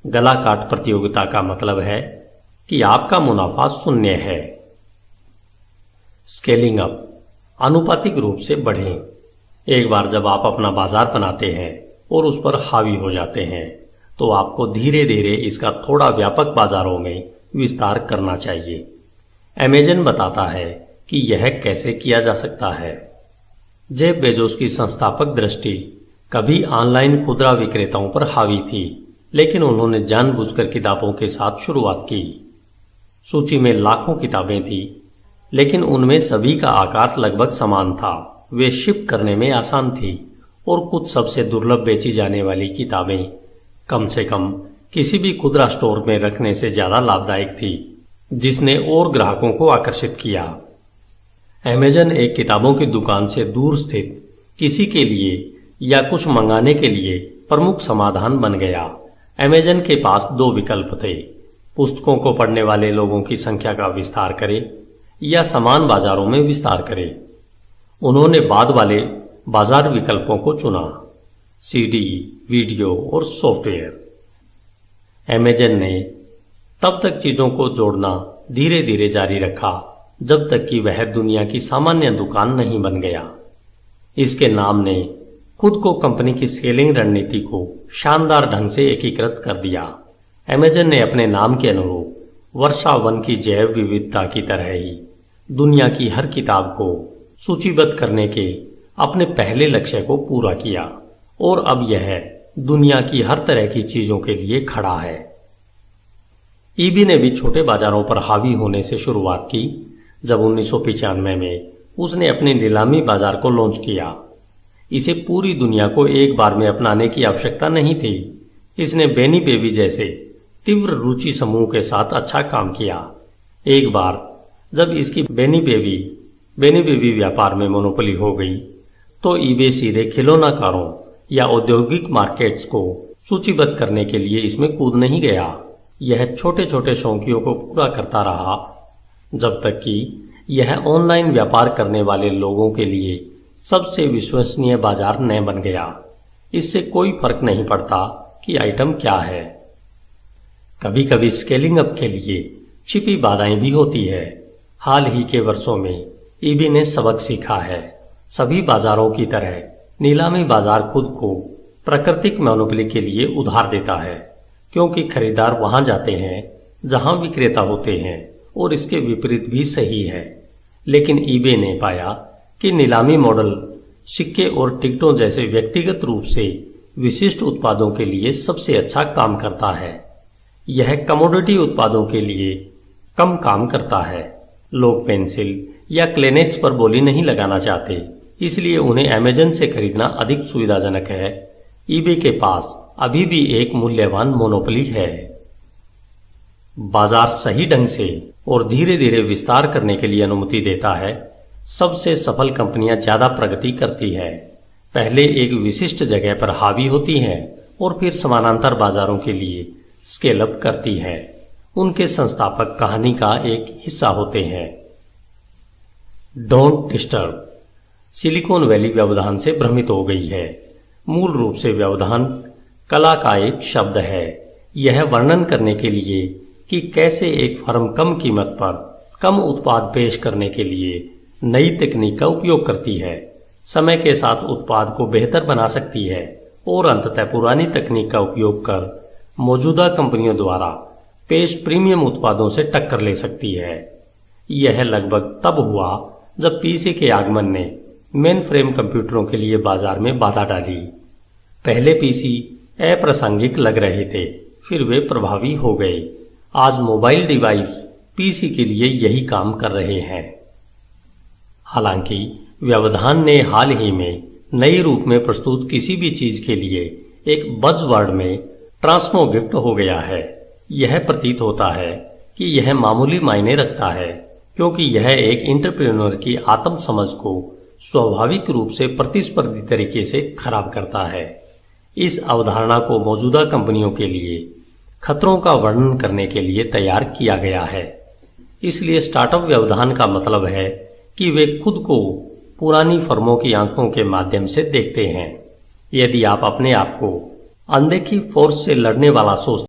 गला काट प्रतियोगिता का मतलब है कि आपका मुनाफा शून्य है। स्केलिंग अप, आनुपातिक रूप से बढ़ें। एक बार जब आप अपना बाजार बनाते हैं और उस पर हावी हो जाते हैं तो आपको धीरे धीरे इसका थोड़ा व्यापक बाजारों में विस्तार करना चाहिए। अमेज़न बताता है कि यह कैसे किया जा सकता है। जेफ बेजोस की संस्थापक दृष्टि कभी ऑनलाइन खुदरा विक्रेताओं पर हावी थी, लेकिन उन्होंने जानबूझकर किताबों के साथ शुरुआत की। सूची में लाखों किताबें थी, लेकिन उनमें सभी का आकार लगभग समान था। वे शिप करने में आसान थी और कुछ सबसे दुर्लभ बेची जाने वाली किताबें कम से कम किसी भी खुदरा स्टोर में रखने से ज्यादा लाभदायक थी, जिसने और ग्राहकों को आकर्षित किया। अमेज़न एक किताबों की दुकान से दूर स्थित किसी के लिए या कुछ मंगाने के लिए प्रमुख समाधान बन गया। अमेज़न के पास दो विकल्प थे, पुस्तकों को पढ़ने वाले लोगों की संख्या का विस्तार करें या समान बाजारों में विस्तार करें। उन्होंने बाद वाले बाजार विकल्पों को चुना, सीडी, वीडियो और सॉफ्टवेयर। अमेज़न ने तब तक चीजों को जोड़ना धीरे धीरे जारी रखा जब तक कि वह दुनिया की सामान्य दुकान नहीं बन गया। इसके नाम ने खुद को कंपनी की स्केलिंग रणनीति को शानदार ढंग से एकीकृत कर दिया। अमेज़न ने अपने नाम के अनुरूप वर्षा वन की जैव विविधता की तरह ही दुनिया की हर किताब को सूचीबद्ध करने के अपने पहले लक्ष्य को पूरा किया और अब यह दुनिया की हर तरह की चीजों के लिए खड़ा है। ईबी ने भी छोटे बाजारों पर हावी होने से शुरुआत की। जब 1995 में उसने अपने नीलामी बाजार को लॉन्च किया, इसे पूरी दुनिया को एक बार में अपनाने की आवश्यकता नहीं थी। इसने बेनी बेबी जैसे तीव्र रुचि समूह के साथ अच्छा काम किया। एक बार जब इसकी बेनी बेबी व्यापार में मोनोपोली हो गई तो ईबे सीधे खिलौनाकारों या औद्योगिक मार्केट्स को सूचीबद्ध करने के लिए इसमें कूद नहीं गया। यह छोटे छोटे शौकियों को पूरा करता रहा जब तक कि यह ऑनलाइन व्यापार करने वाले लोगों के लिए सबसे विश्वसनीय बाजार न बन गया। इससे कोई फर्क नहीं पड़ता कि आइटम क्या है। कभी कभी स्केलिंग अप के लिए छिपी बाधाएं भी होती है। हाल ही के वर्षों में ईबे ने सबक सीखा है। सभी बाजारों की तरह नीलामी बाजार खुद को प्राकृतिक मोनोपोली के लिए उधार देता है, क्योंकि खरीदार वहां जाते हैं जहां विक्रेता होते हैं, और इसके विपरीत भी सही है। लेकिन ईबे ने पाया कि नीलामी मॉडल सिक्के और टिकटों जैसे व्यक्तिगत रूप से विशिष्ट उत्पादों के लिए सबसे अच्छा काम करता है। यह कमोडिटी उत्पादों के लिए कम काम करता है। लोग पेंसिल या क्लेनेक्स पर बोली नहीं लगाना चाहते, इसलिए उन्हें अमेज़न से खरीदना अधिक सुविधाजनक है। ईबे के पास अभी भी एक मूल्यवान मोनोपोली है। बाजार सही ढंग से और धीरे धीरे विस्तार करने के लिए अनुमति देता है। सबसे सफल कंपनियां ज्यादा प्रगति करती है। पहले एक विशिष्ट जगह पर हावी होती हैं और फिर समानांतर बाजारों के लिए स्केल अप करती है। उनके संस्थापक कहानी का एक हिस्सा होते हैं। Don't disturb. सिलिकॉन वैली व्यवधान से भ्रमित हो गई है। मूल रूप से व्यवधान कला का एक शब्द है। यह वर्णन करने के लिए कि कैसे एक फर्म कम कीमत पर कम उत्पाद पेश करने के लिए नई तकनीक का उपयोग करती है, समय के साथ उत्पाद को बेहतर बना सकती है और अंततः पुरानी तकनीक का उपयोग कर मौजूदा कंपनियों द्वारा पेश प्रीमियम उत्पादों से टक्कर ले सकती है। यह लगभग तब हुआ जब पीसी के आगमन ने मेन फ्रेम कंप्यूटरों के लिए बाजार में बाधा डाली। पहले पीसी अप्रासंगिक लग रहे थे, फिर वे प्रभावी हो गए। आज मोबाइल डिवाइस पीसी के लिए यही काम कर रहे हैं। हालांकि व्यवधान ने हाल ही में नए रूप में प्रस्तुत किसी भी चीज के लिए एक बज़वर्ड में ट्रांसमोगिफ्ट हो गया है। यह प्रतीत होता है कि यह मामूली मायने रखता है, क्योंकि यह एक एंटरप्रेन्योर की आत्म समझ को स्वाभाविक रूप से प्रतिस्पर्धी तरीके से खराब करता है। इस अवधारणा को मौजूदा कंपनियों के लिए खतरों का वर्णन करने के लिए तैयार किया गया है। इसलिए स्टार्टअप व्यवधान का मतलब है कि वे खुद को पुरानी फर्मों की आंखों के माध्यम से देखते हैं। यदि आप अपने आप को अनदेखी फोर्स से लड़ने वाला सोचता